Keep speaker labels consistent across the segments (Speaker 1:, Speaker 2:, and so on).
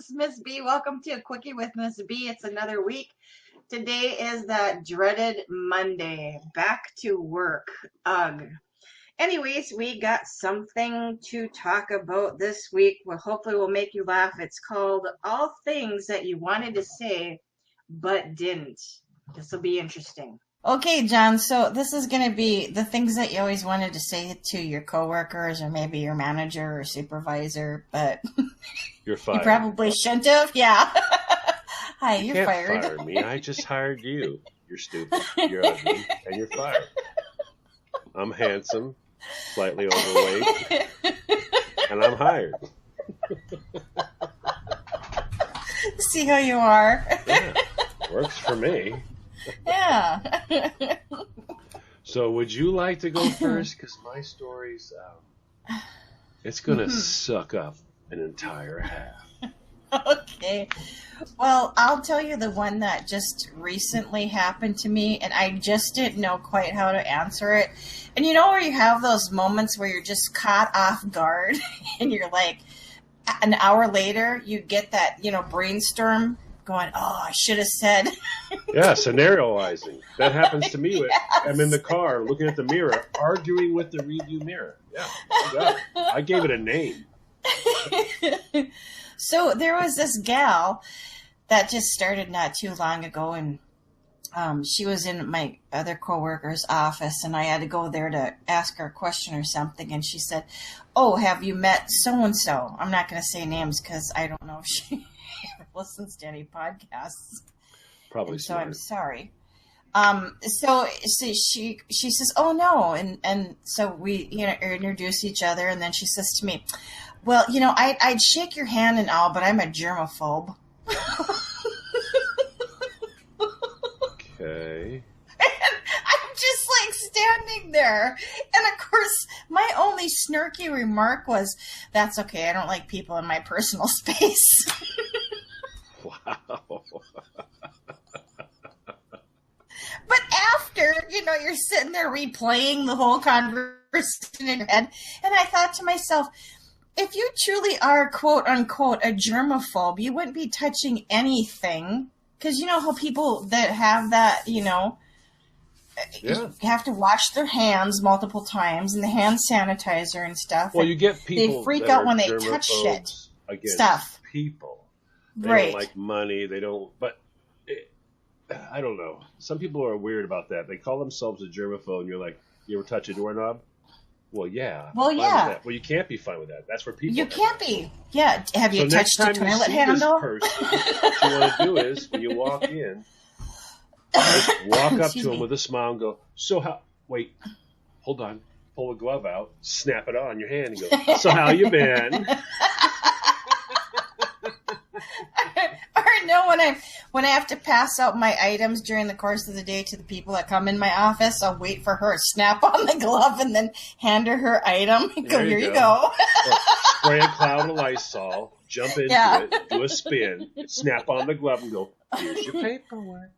Speaker 1: is Mz B. Welcome to a Quickie with Mz B. It's another week. Today is that dreaded Monday. Back to work. Ugh. Anyways, we got something to talk about this week. Well, hopefully will make you laugh. It's called All Things That You Wanted to Say But Didn't. This will be interesting. Okay, John, so this is going to be the things that you always wanted to say to your coworkers or maybe your manager or supervisor, but
Speaker 2: You're fired.
Speaker 1: you probably shouldn't have. Yeah. Hi,
Speaker 2: You
Speaker 1: you're
Speaker 2: can't
Speaker 1: fired.
Speaker 2: fire me. I just hired you. You're stupid. You're ugly, and you're fired. I'm handsome, slightly overweight, and I'm hired.
Speaker 1: See how you are.
Speaker 2: Yeah, works for me.
Speaker 1: Yeah.
Speaker 2: So would you like to go first? Because my story's, it's going to suck up an entire half.
Speaker 1: Okay. Well, I'll tell you the one that just recently happened to me, and I just didn't know quite how to answer it. And you know where you have those moments where you're just caught off guard, and you're like, an hour later, you get that, brainstorm going, oh, I should have said.
Speaker 2: Yeah, scenarioizing. That happens to me.
Speaker 1: Yes.
Speaker 2: I'm in the car looking at the mirror, arguing with the rearview mirror. Yeah, I got it. I gave it a name.
Speaker 1: So there was this gal that just started not too long ago, and she was in my other coworker's office, and I had to go there to ask her a question or something, and she said, oh, have you met so-and-so? I'm not going to say names because I don't know if she listens to any podcasts.
Speaker 2: Probably
Speaker 1: so
Speaker 2: smart.
Speaker 1: I'm sorry. So she says, oh no. And so we, introduce each other. And then she says to me, well, I'd shake your hand and all, but I'm a germaphobe.
Speaker 2: Okay.
Speaker 1: And I'm just like standing there. And of course, my only snarky remark was, that's okay. I don't like people in my personal space.
Speaker 2: Wow.
Speaker 1: But after, you're sitting there replaying the whole conversation in your head, and I thought to myself, if you truly are, quote unquote, a germaphobe, you wouldn't be touching anything. Because you know how people that have that, have to wash their hands multiple times and the hand sanitizer and stuff.
Speaker 2: Well, you get people
Speaker 1: they freak
Speaker 2: that
Speaker 1: out
Speaker 2: are
Speaker 1: when they touch shit.
Speaker 2: Against
Speaker 1: stuff.
Speaker 2: People. They
Speaker 1: Right.
Speaker 2: don't like money. They don't. But I don't know. Some people are weird about that. They call themselves a germaphobe, and you're like, you ever touch a doorknob? Well, yeah.
Speaker 1: Well,
Speaker 2: I'm fine
Speaker 1: yeah.
Speaker 2: with that. Well, you can't be fine with that. That's where people.
Speaker 1: You can't be. Yeah. Have you
Speaker 2: So
Speaker 1: touched the
Speaker 2: next time
Speaker 1: toilet
Speaker 2: you see
Speaker 1: handle?
Speaker 2: this person, what you want to do is when you walk in, just walk up
Speaker 1: Excuse
Speaker 2: to
Speaker 1: me.
Speaker 2: him with a smile and go, "So how? Wait, hold on." Pull a glove out, snap it on your hand, and go, "So how you been?"
Speaker 1: Or no, when I have to pass out my items during the course of the day to the people that come in my office, I'll wait for her, snap on the glove, and then hand her item and go,
Speaker 2: There
Speaker 1: here
Speaker 2: you
Speaker 1: you
Speaker 2: go.
Speaker 1: go.
Speaker 2: Or spray a cloud of Lysol, jump into
Speaker 1: Yeah.
Speaker 2: it, do a spin, snap on the glove, and go, "Here's your paperwork."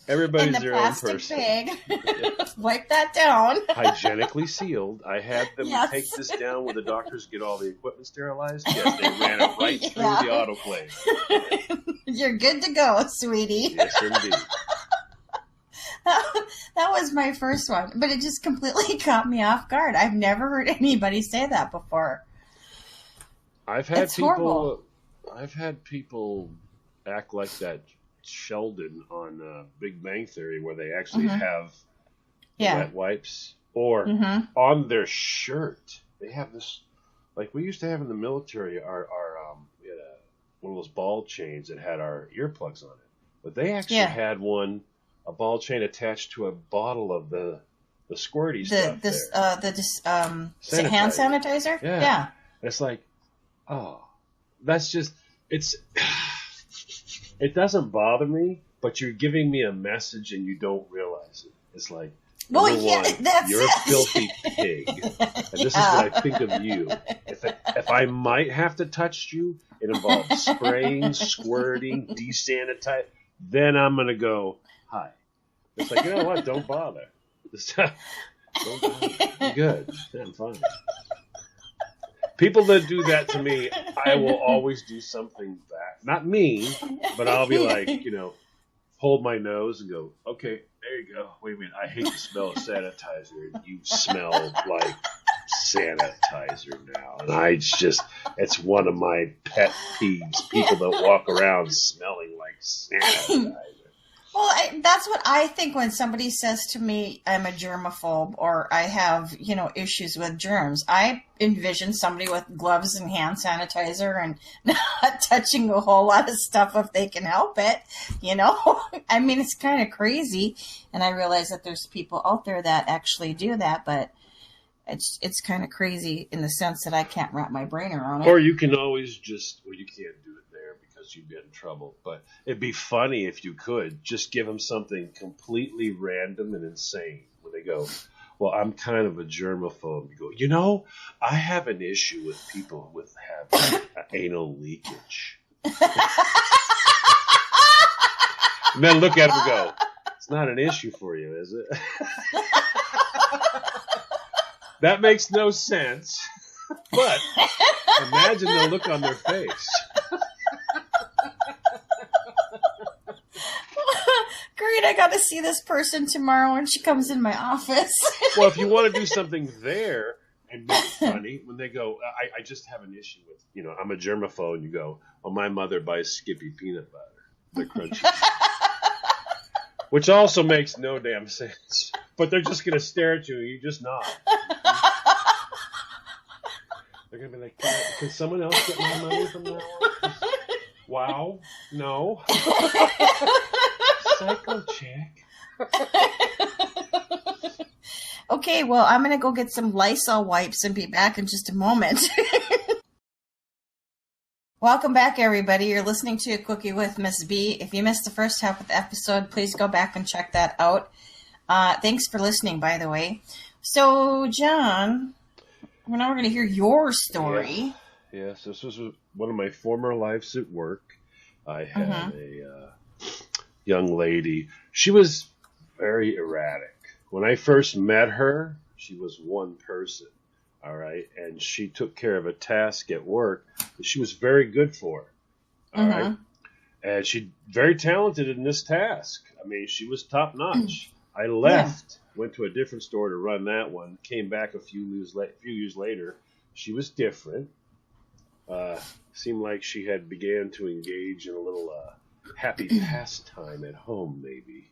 Speaker 1: In
Speaker 2: Everybody's
Speaker 1: the
Speaker 2: their own
Speaker 1: plastic
Speaker 2: person.
Speaker 1: bag. Wipe that down.
Speaker 2: Hygienically sealed. I had them
Speaker 1: Yes.
Speaker 2: take this down where the doctors get all the equipment sterilized. Yes, they ran it right through
Speaker 1: Yeah.
Speaker 2: the autoclave.
Speaker 1: You're good to go, sweetie.
Speaker 2: Yes, indeed.
Speaker 1: That was my first one, but it just completely caught me off guard. I've never heard anybody say that before.
Speaker 2: I've had
Speaker 1: It's horrible.
Speaker 2: people act like that Sheldon on Big Bang Theory, where they actually have
Speaker 1: Yeah.
Speaker 2: wet wipes, or on their shirt they have this, like we used to have in the military. We had one of those ball chains that had our earplugs on it, but they actually had a ball chain attached to a bottle of the squirty stuff.
Speaker 1: Is it hand sanitizer?
Speaker 2: Yeah. It's like, oh, that's just it doesn't bother me, but you're giving me a message and you don't realize it. It's like,
Speaker 1: Well,
Speaker 2: number
Speaker 1: yeah,
Speaker 2: one,
Speaker 1: that's
Speaker 2: you're
Speaker 1: it.
Speaker 2: a filthy pig, and this is what I think of you. If I might have to touch you, it involves spraying, squirting, desanitizing. Then I'm gonna go, hi. It's like, you know what? Don't bother. Don't bother. I'm good. Yeah, I'm fine. People that do that to me, I will always do something back. Not mean, but I'll be like, hold my nose and go, okay, there you go. Wait a minute, I hate the smell of sanitizer. You smell like sanitizer now. And it's one of my pet peeves. People that walk around smelling like sanitizer.
Speaker 1: Well, that's what I think when somebody says to me, I'm a germaphobe or I have, issues with germs. I envision somebody with gloves and hand sanitizer and not touching a whole lot of stuff if they can help it, I mean, it's kind of crazy. And I realize that there's people out there that actually do that, but it's kind of crazy in the sense that I can't wrap my brain around it.
Speaker 2: Or you can always you can't do it there because you'd get in trouble. But it'd be funny if you could just give them something completely random and insane. When they go, well, I'm kind of a germaphobe. You go, I have an issue with people with having anal leakage. And then look at them and go, it's not an issue for you, is it? That makes no sense. But imagine the look on their face.
Speaker 1: Great, I got to see this person tomorrow when she comes in my office.
Speaker 2: Well, if you want to do something there and make it funny, when they go, I just have an issue with, I'm a germaphobe, you go, well, my mother buys Skippy peanut butter. They're crunchy. Which also makes no damn sense. But they're just going to stare at you and you just nod. They're going to be like, can someone else get my money from now on? Wow. No. Psycho chick.
Speaker 1: Okay, well, I'm going to go get some Lysol wipes and be back in just a moment. Welcome back, everybody. You're listening to A Quickie with Mz B. If you missed the first half of the episode, please go back and check that out. Thanks for listening, by the way. So, John, now we're going to hear your story.
Speaker 2: Yes, this was one of my former lives at work. I had a young lady. She was very erratic. When I first met her, she was one person. All right, and she took care of a task at work that she was very good for. All right, and she's very talented in this task. I mean, she was top notch. I left, went to a different store to run that one. Came back a few years later. She was different. Seemed like she had began to engage in a little happy pastime at home, maybe,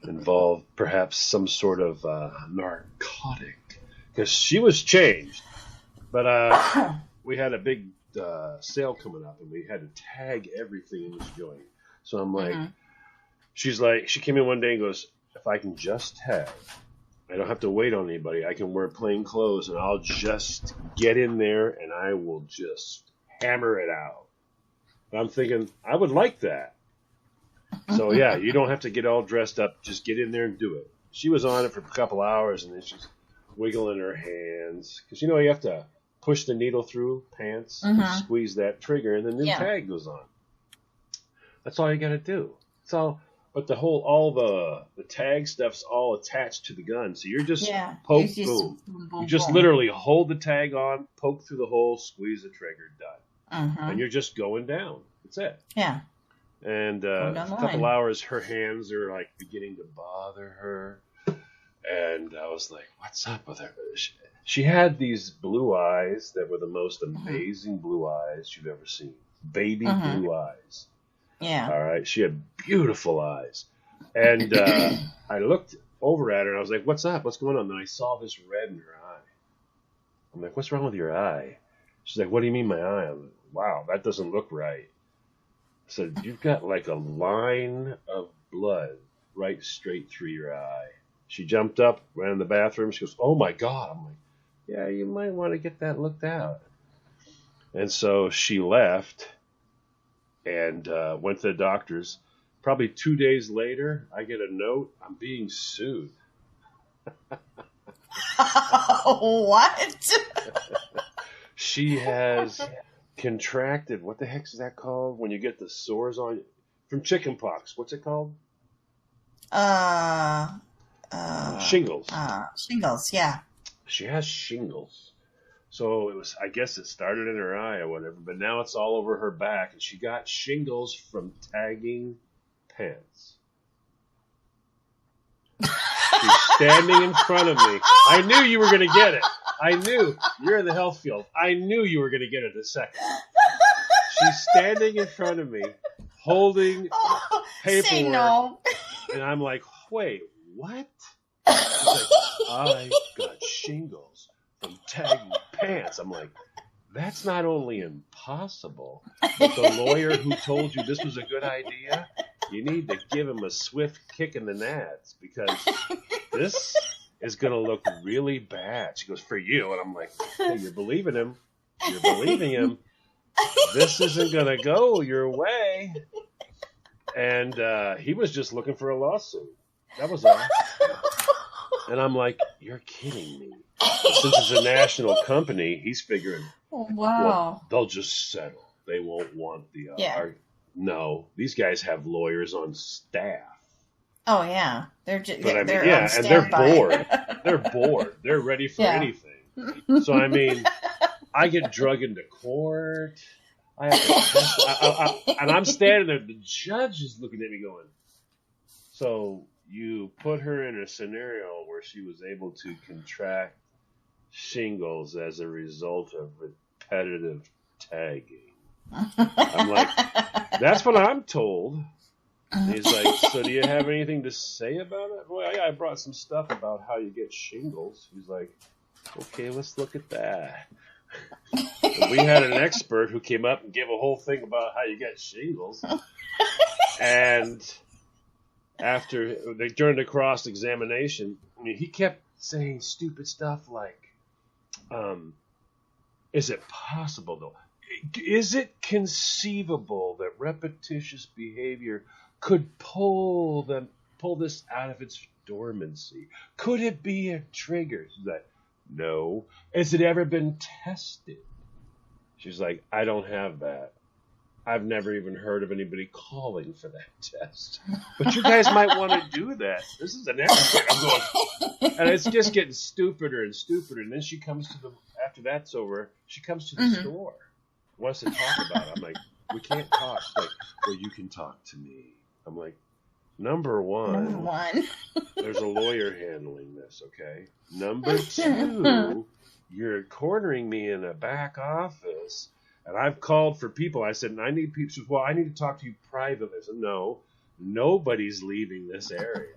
Speaker 2: involved perhaps some sort of narcotic. Because she was changed. But we had a big sale coming up, and we had to tag everything in this joint. So I'm like, she came in one day and goes, if I can just tag, I don't have to wait on anybody. I can wear plain clothes, and I'll just get in there, and I will just hammer it out. And I'm thinking, I would like that. So, yeah, you don't have to get all dressed up. Just get in there and do it. She was on it for a couple hours, and then she's wiggling her hands. Because, you have to push the needle through pants, squeeze that trigger, and then the tag goes on. That's all you got to do. But the tag stuff's all attached to the gun. So you're just boom. You just literally hold the tag on, poke through the hole, squeeze the trigger, done. And you're just going down. That's it. Yeah. And a couple hours, her hands are like beginning to bother her. And I was like, what's up with her? She had these blue eyes that were the most amazing blue eyes you've ever seen. Baby blue eyes. Yeah. All right. She had beautiful eyes. And I looked over at her and I was like, what's up? What's going on? And I saw this red in her eye. I'm like, what's wrong with your eye? She's like, what do you mean my eye? I'm like, wow, that doesn't look right. I said, you've got like a line of blood right straight through your eye. She jumped up, ran in the bathroom. She goes, oh my God. I'm like, yeah, you might want to get that looked out. And so she left. And went to the doctor's. Probably 2 days later, I get a note. I'm being sued.
Speaker 1: What?
Speaker 2: She has contracted. What the heck is that called? When you get the sores on you? From chicken pox. What's it called?
Speaker 1: Shingles.
Speaker 2: Shingles,
Speaker 1: yeah.
Speaker 2: She has shingles. So it was, I guess it started in her eye or whatever, but now it's all over her back, and she got shingles from tagging pants. She's standing in front of me. I knew you were going to get it. I knew. You're in the health field. I knew you were going to get it in a second. She's standing in front of me, holding paperwork.
Speaker 1: Say no.
Speaker 2: And I'm like, wait, what? She's like, I got shingles from tagging pants. I'm like, that's not only impossible, but the lawyer who told you this was a good idea, you need to give him a swift kick in the nads, because this is going to look really bad. She goes, for you. And I'm like, hey, you're believing him. You're believing him. This isn't going to go your way. And he was just looking for a lawsuit. That was all. And I'm like, you're kidding me. Since it's a national company, he's figuring,
Speaker 1: wow,
Speaker 2: well, they'll just settle. They won't want the No, these guys have lawyers on staff.
Speaker 1: Oh yeah, they're just
Speaker 2: and they're bored. They're bored. They're ready for anything. So I mean, I get drug into court. I have to and I'm standing there. The judge is looking at me going, so you put her in a scenario where she was able to contract shingles as a result of repetitive tagging. I'm like, that's what I'm told. And he's like, so do you have anything to say about it? Well, yeah, I brought some stuff about how you get shingles. He's like, okay, let's look at that. And we had an expert who came up and gave a whole thing about how you get shingles. And during the cross-examination, I mean, he kept saying stupid stuff like, is it possible, though? Is it conceivable that repetitious behavior could pull this out of its dormancy? Could it be a trigger? She's like, no. Has it ever been tested? She's like, I don't have that. I've never even heard of anybody calling for that test. But you guys might want to do that. This is an expert. I'm going, and it's just getting stupider and stupider. And then she comes after that's over, she comes to the store. Wants to talk about it. I'm like, we can't talk. She's like, well, you can talk to me. I'm like, number one, there's a lawyer handling this, okay? Number two, you're cornering me in a back office, and I've called for people. I said, I need people. She says, well, I need to talk to you privately. I said, no, nobody's leaving this area.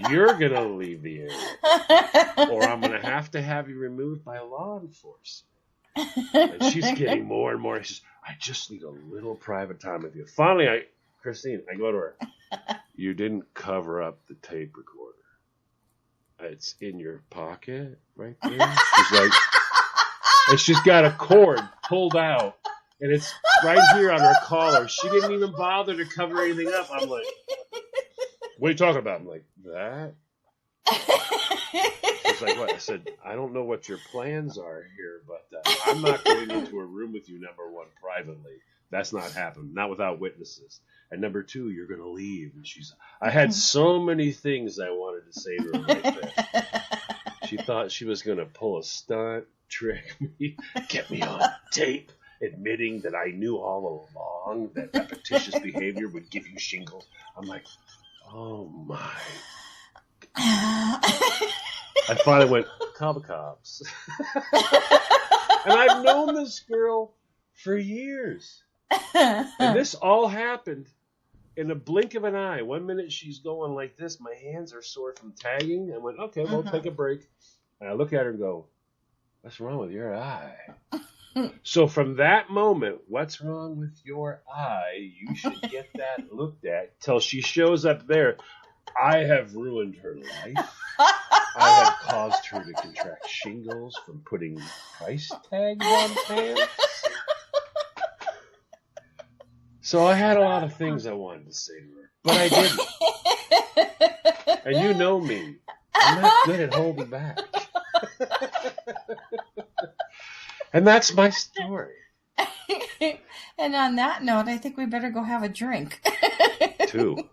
Speaker 2: You're going to leave the area, or I'm going to have you removed by law enforcement. And she's getting more and more. She says, I just need a little private time with you. Finally, Christine, I go to her. You didn't cover up the tape recorder. It's in your pocket right there. She's like, and she's got a cord pulled out, and it's right here on her collar. She didn't even bother to cover anything up. I'm like, what are you talking about? I'm like, that? She's like, what? I said, I don't know what your plans are here, but I'm not going into a room with you, number one, privately. That's not happening. Not without witnesses. And number two, you're going to leave. And I had so many things I wanted to say to her right there. She thought she was going to pull a stunt, trick me, get me on tape, admitting that I knew all along that repetitious behavior would give you shingles. I'm like, oh my. I finally went, call the cops. And I've known this girl for years. And this all happened in a blink of an eye. 1 minute she's going like this. My hands are sore from tagging. I went, okay, we'll take a break. And I look at her and go, what's wrong with your eye? So from that moment, what's wrong with your eye? You should get that looked at till she shows up there. I have ruined her life. I have caused her to contract shingles from putting price tags on pants. So I had a lot of things I wanted to say to her, but I didn't. And you know me. I'm not good at holding back. And that's my story.
Speaker 1: And on that note, I think we better go have a drink.
Speaker 2: Two.